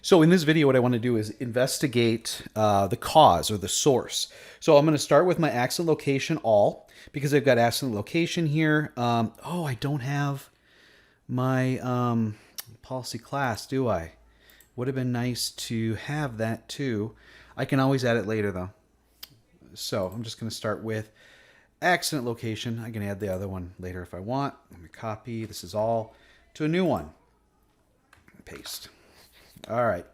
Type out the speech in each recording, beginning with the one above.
So in this video, what I want to do is investigate the cause or the source. So I'm going to start with my accident location all, because I've got accident location here. Oh, I don't have my policy class, do I? Would have been nice to have that too. I can always add it later though. So I'm just going to start with accident location. I can add the other one later if I want. Let me copy. This is all to a new one. Paste. All right.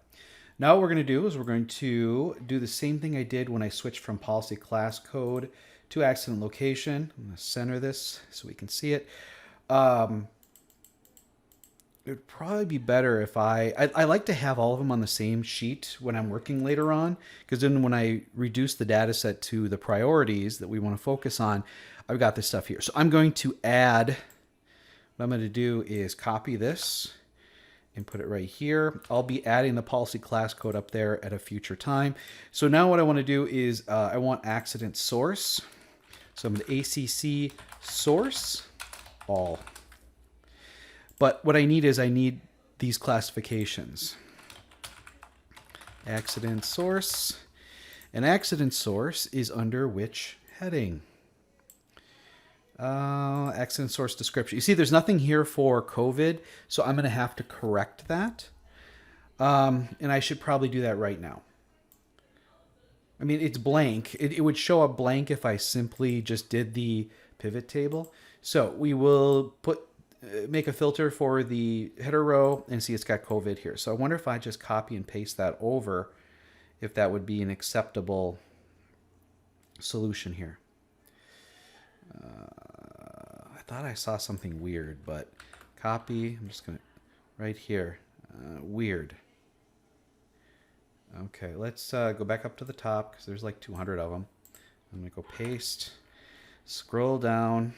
Now what we're going to do is we're going to do the same thing I did when I switched from policy class code to accident location. I'm going to center this so we can see it. It would probably be better if I like to have all of them on the same sheet when I'm working later on, because then when I reduce the data set to the priorities that we want to focus on, I've got this stuff here. So I'm going to add, what I'm going to do is copy this and put it right here. I'll be adding the policy class code up there at a future time. So now what I want to do is I want accident source. So I'm going to ACC source all. But what I need is I need these classifications. Accident source. And accident source is under which heading? Accident source description. You see, there's nothing here for COVID, so I'm going to have to correct that. And I should probably do that right now. I mean, it's blank. It would show up blank if I simply just did the pivot table. So we will make a filter for the header row and see it's got COVID here. So I wonder if I just copy and paste that over, if that would be an acceptable solution here. I thought I saw something weird, but copy, I'm just going to, right here, weird. Okay, let's go back up to the top because there's like 200 of them. I'm going to go paste, scroll down.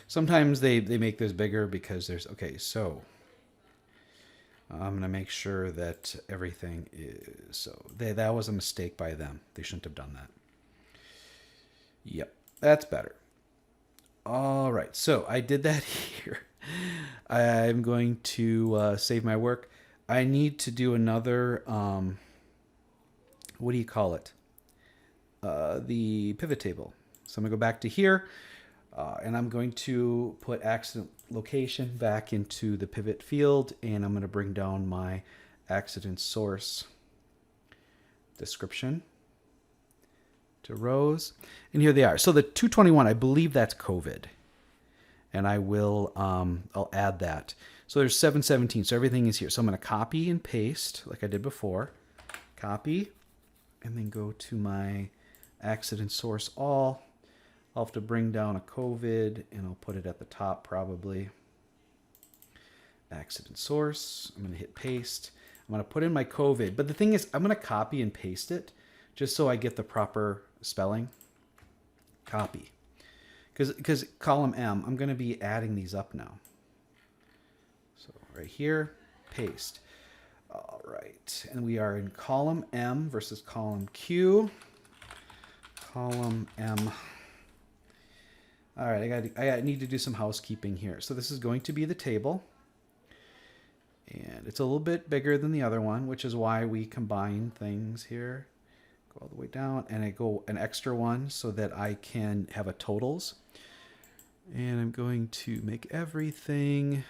Sometimes they make this bigger because there's, okay, so I'm going to make sure that everything is, so that was a mistake by them. They shouldn't have done that. Yep, that's better. All right, so I did that here. I'm going to save my work. I need to do another, what do you call it? The pivot table. So I'm going to go back to here. And I'm going to put accident location back into the pivot field, and I'm going to bring down my accident source description to rows. And here they are. So the 221, I believe that's COVID. And I will, I'll add that. So there's 717. So everything is here. So I'm going to copy and paste like I did before. Copy, and then go to my accident source all. I'll have to bring down a COVID, and I'll put it at the top probably. Accident source. I'm going to hit paste. I'm going to put in my COVID. But the thing is, I'm going to copy and paste it just so I get the proper spelling. Copy. Because column M, I'm going to be adding these up now. So right here, paste. All right. And we are in column M versus column Q. Column M. All right, I need to do some housekeeping here. So this is going to be the table. And it's a little bit bigger than the other one, which is why we combine things here. Go all the way down, and I go an extra one so that I can have a totals. And I'm going to make everything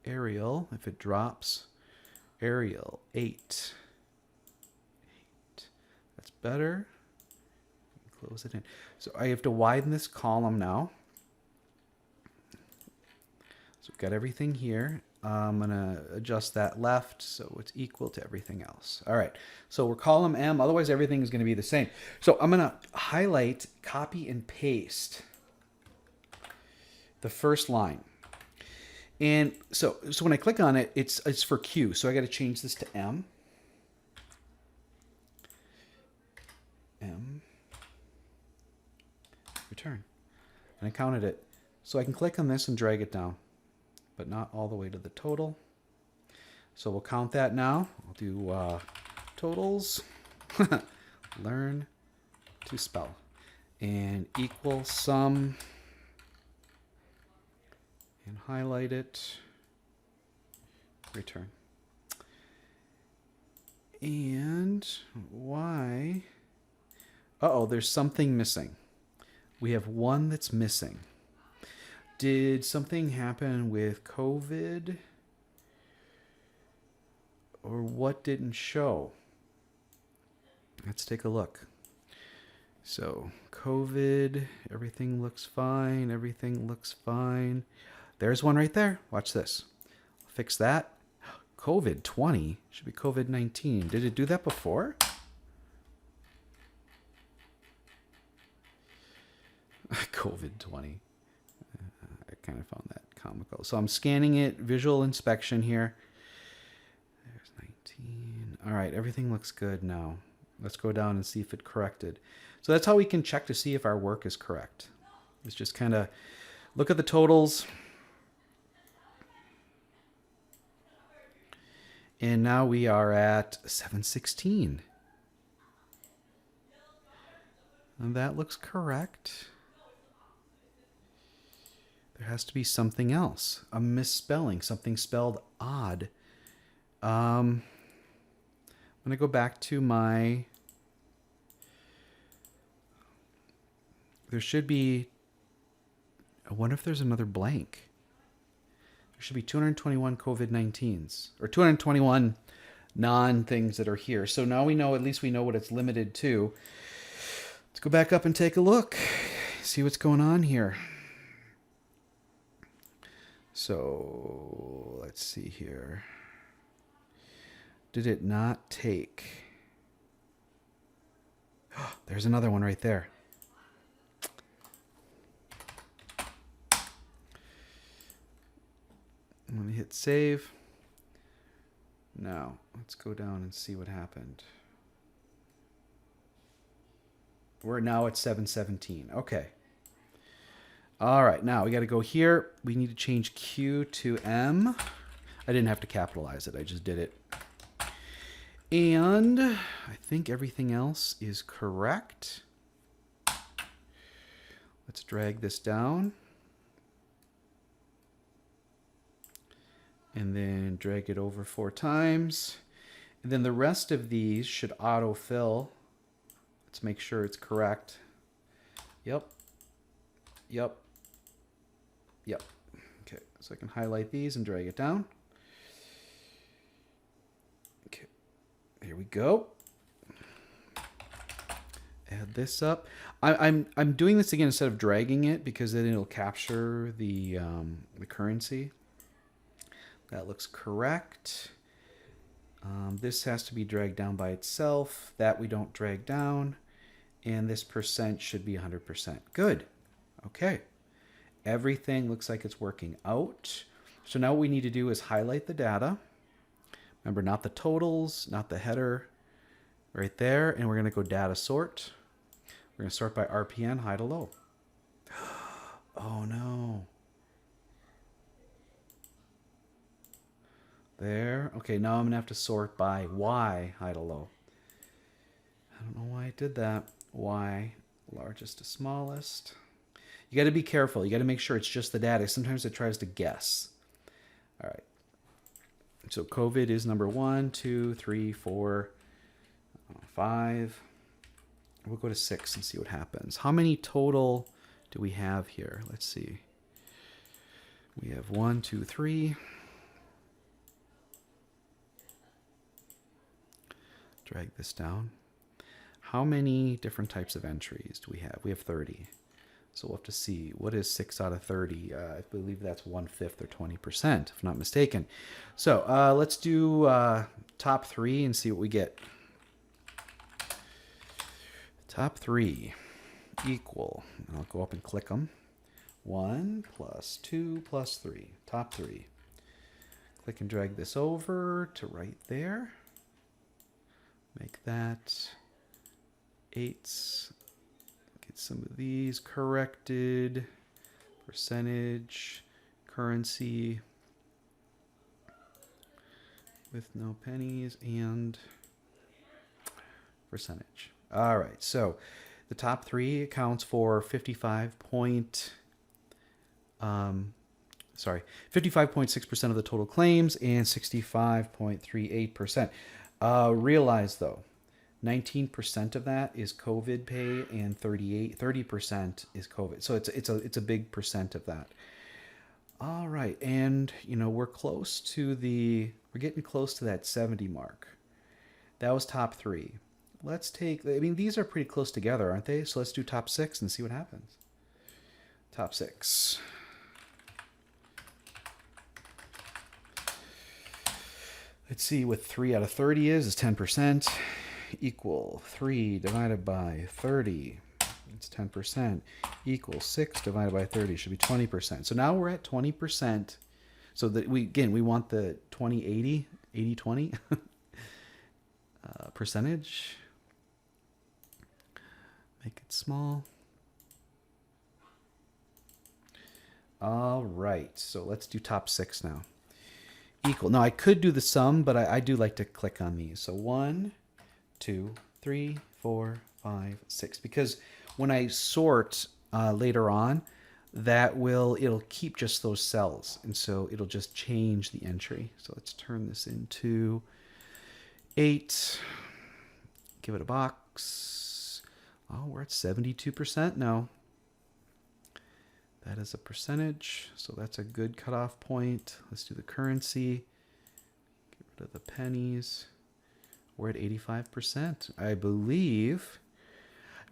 Arial. If it drops, Arial 8. That's better. Close it in. So I have to widen this column now. So we've got everything here. I'm going to adjust that left so it's equal to everything else. All right, so we're column M. Otherwise, everything is going to be the same. So I'm going to highlight, copy, and paste the first line. And so when I click on it, it's for Q. So I got to change this to M. M. Return. And I counted it. So I can click on this and drag it down, but not all the way to the total. So we'll count that now. I'll do totals. Learn to spell. And equal sum and highlight it, return. And why? Uh-oh, there's something missing. We have one that's missing. Did something happen with COVID? Or what didn't show? Let's take a look. So, COVID, everything looks fine. Everything looks fine. There's one right there. Watch this. Fix that. COVID 20 should be COVID 19. Did it do that before? COVID 20. I kind of found that comical. So I'm scanning it, visual inspection here. There's 19. All right, everything looks good now. Let's go down and see if it corrected. So that's how we can check to see if our work is correct. It's just kind of look at the totals. And now we are at 716. And that looks correct. There has to be something else. A misspelling, something spelled odd. I'm going to go back to my... There should be... I wonder if there's another blank. There should be 221 COVID-19s. Or 221 non-things that are here. So now we know, at least we know what it's limited to. Let's go back up and take a look. See what's going on here. So, let's see here. Did it not take... There's another one right there. I'm going to hit save. Now, let's go down and see what happened. We're now at 717. Okay. All right, now we got to go here. We need to change Q to M. I didn't have to capitalize it. I just did it. And I think everything else is correct. Let's drag this down. And then drag it over 4 times. And then the rest of these should autofill. Let's make sure it's correct. Yep. Yep. Yep. Okay, so I can highlight these and drag it down. Okay, here we go. Add this up. I'm doing this again instead of dragging it because then it'll capture the currency. That looks correct. This has to be dragged down by itself. That we don't drag down. And this percent should be 100%. Good. Okay. Everything looks like it's working out. So now what we need to do is highlight the data. Remember, not the totals, not the header. Right there. And we're going to go data sort. We're going to sort by RPN, high to low. Oh, no. There. Okay, now I'm going to have to sort by Y, high to low. I don't know why I did that. Y, largest to smallest. You got to be careful. You got to make sure it's just the data. Sometimes it tries to guess. All right. So COVID is number 1, 2, 3, 4, 5. We'll go to 6 and see what happens. How many total do we have here? Let's see. We have 1, 2, 3. Drag this down. How many different types of entries do we have? We have 30. So we'll have to see. What is 6 out of 30? I believe that's 1/5 or 20%, if not mistaken. So let's do top 3 and see what we get. Top 3 equal. And I'll go up and click them. 1 plus 2 plus 3. Top 3. Click and drag this over to right there. Make that 8s. Get some of these corrected. Percentage, currency with no pennies, and percentage. All right, so the top 3 accounts for 55.3%. sorry, 55.6% of the total claims and 65.38%. Realize though, 19% of that is COVID pay and 30% is COVID. So it's a big percent of that. All right, and we're getting close to that 70 mark. That was top 3. Let's take, these are pretty close together, aren't they? So let's do top 6 and see what happens. Top 6. Let's see what 3 out of 30 is 10%. Equal 3 divided by 30. It's 10%. Equals 6 divided by 30. Should be 20%. So now we're at 20%. So that we want the 20-80, 80-20 percentage. Make it small. All right. So let's do top 6 now. Equal. Now I could do the sum, but I do like to click on these. So 1, 2, 3, 4, 5, 6. Because when I sort later on, it'll keep just those cells. And so it'll just change the entry. So let's turn this into 8. Give it a box. Oh, we're at 72% now. That is a percentage. So that's a good cutoff point. Let's do the currency. Get rid of the pennies. We're at 85%. I believe.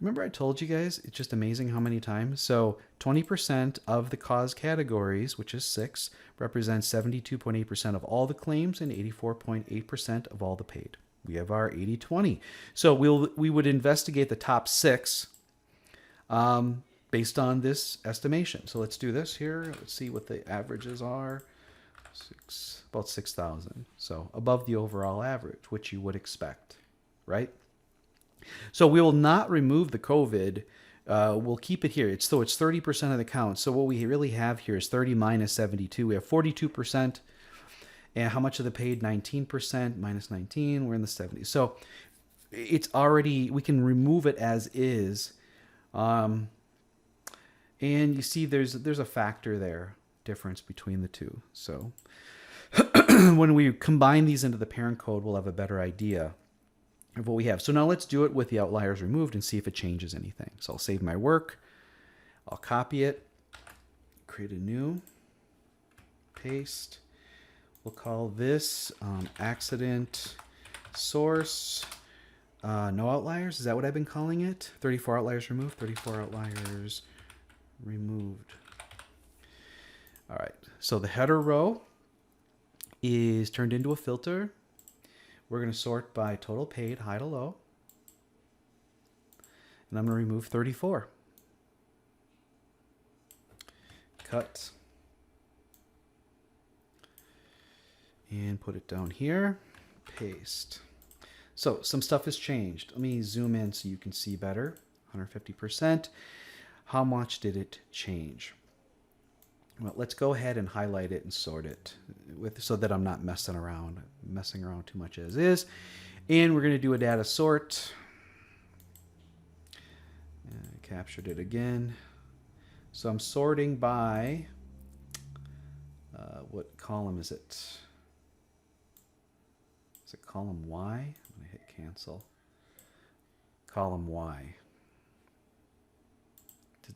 Remember I told you guys, it's just amazing how many times. So 20% of the cause categories, which is 6, represents 72.8% of all the claims and 84.8% of all the paid. We have our 80-20. So we would investigate the top 6 based on this estimation. So let's do this here. Let's see what the averages are. About 6,000. So above the overall average, which you would expect, right? So we will not remove the COVID. We'll keep it here. It's 30% of the count. So what we really have here is 30 minus 72. We have 42%. And how much of the paid? 19% minus 19. We're in the 70s. So it's already, we can remove it as is. And you see there's a factor there, difference between the two. So when we combine these into the parent code, we'll have a better idea of what we have. So now let's do it with the outliers removed and see if it changes anything. So I'll save my work. I'll copy it, create a new, paste. We'll call this accident source. No outliers. Is that what I've been calling it? 34 outliers removed. 34 outliers removed. All right. So the header row is turned into a filter. We're going to sort by total paid, high to low. And I'm going to remove 34. Cut. And put it down here. Paste. So some stuff has changed. Let me zoom in so you can see better. 150%. How much did it change? Well, let's go ahead and highlight it and sort it so that I'm not messing around too much as is. And we're going to do a data sort. Captured it again. So I'm sorting by, what column is it? Is it column Y? I'm going to hit cancel. Column Y.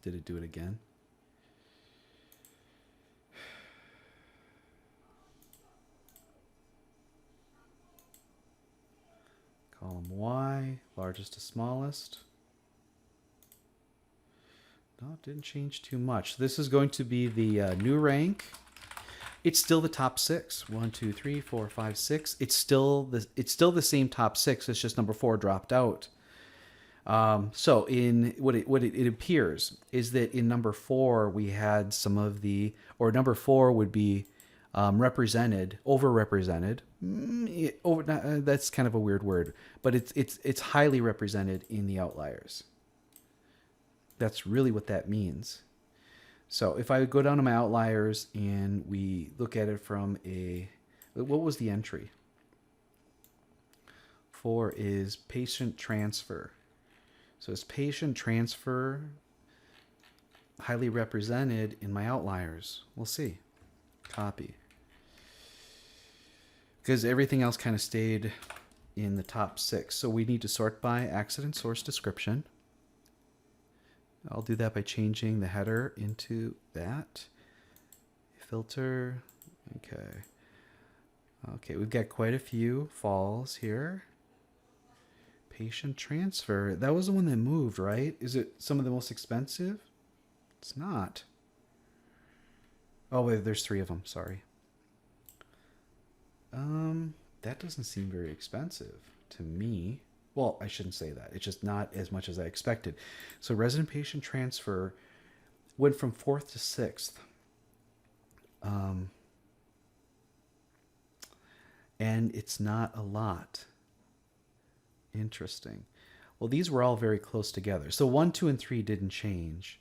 Did it do it again? Column Y, largest to smallest. No, it didn't change too much. This is going to be the new rank. It's still the top 6. 1, 2, 3, 4, 5, 6. It's still the same top 6. It's just number 4 dropped out. So in what it appears is that in number 4 we had some of the, or number 4 would be overrepresented. That's kind of a weird word, but it's highly represented in the outliers. That's really what that means. So if I go down to my outliers and we look at it from what was the entry? 4 is patient transfer. So is patient transfer highly represented in my outliers? We'll see. Copy. Because everything else kind of stayed in the top 6. So we need to sort by accident source description. I'll do that by changing the header into that. Filter. Okay. Okay, we've got quite a few falls here. Patient transfer. That was the one that moved, right? Is it some of the most expensive? It's not. Oh, wait, there's 3 of them. Sorry. That doesn't seem very expensive to me. Well, I shouldn't say that. It's just not as much as I expected. So resident patient transfer went from 4th to 6th. And it's not a lot. Interesting. Well, these were all very close together. So 1, 2, and 3 didn't change.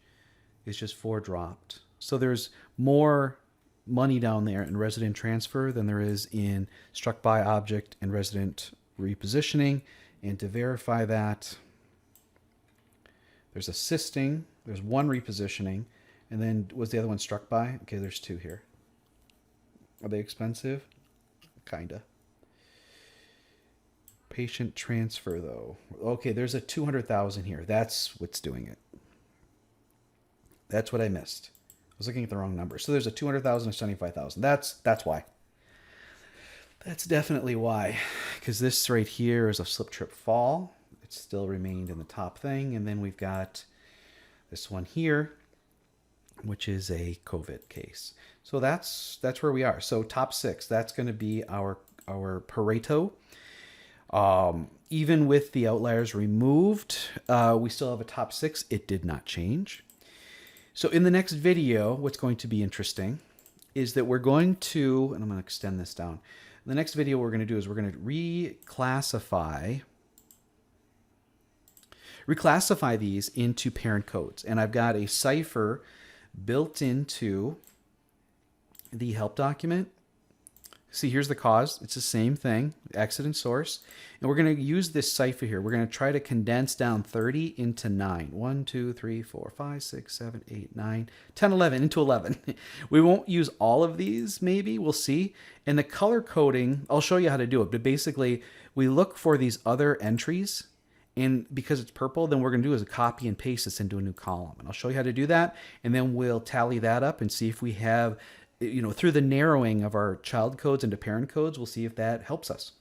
It's just 4 dropped. So there's more money down there in resident transfer than there is in struck by object and resident repositioning. And to verify that, there's assisting, there's 1 repositioning, and then was the other one struck by? Okay, there's 2 here. Are they expensive? Kinda. Patient transfer though. Okay, there's a 200,000 here. That's what's doing it. That's what I missed. I was looking at the wrong number. So there's a 200,000 and 75,000. That's why. That's definitely why. Because this right here is a slip trip fall. It still remained in the top thing. And then we've got this one here, which is a COVID case. So that's where we are. So top 6, that's going to be our Pareto. Even with the outliers removed, we still have a top 6. It did not change. So in the next video, what's going to be interesting is that we're going to, and I'm going to extend this down. The next video we're going to do is we're going to reclassify these into parent codes. And I've got a cipher built into the help document. See, here's the cause. It's the same thing, accident source. And we're going to use this cipher here. We're going to try to condense down 30 into 9. 1, 2, 3, 4, 5, 6, 7, 8, 9, 10, 11, into 11. We won't use all of these, maybe. We'll see. And the color coding, I'll show you how to do it. But basically, we look for these other entries. And because it's purple, then what we're going to do is copy and paste this into a new column. And I'll show you how to do that. And then we'll tally that up and see if we have, through the narrowing of our child codes into parent codes, we'll see if that helps us.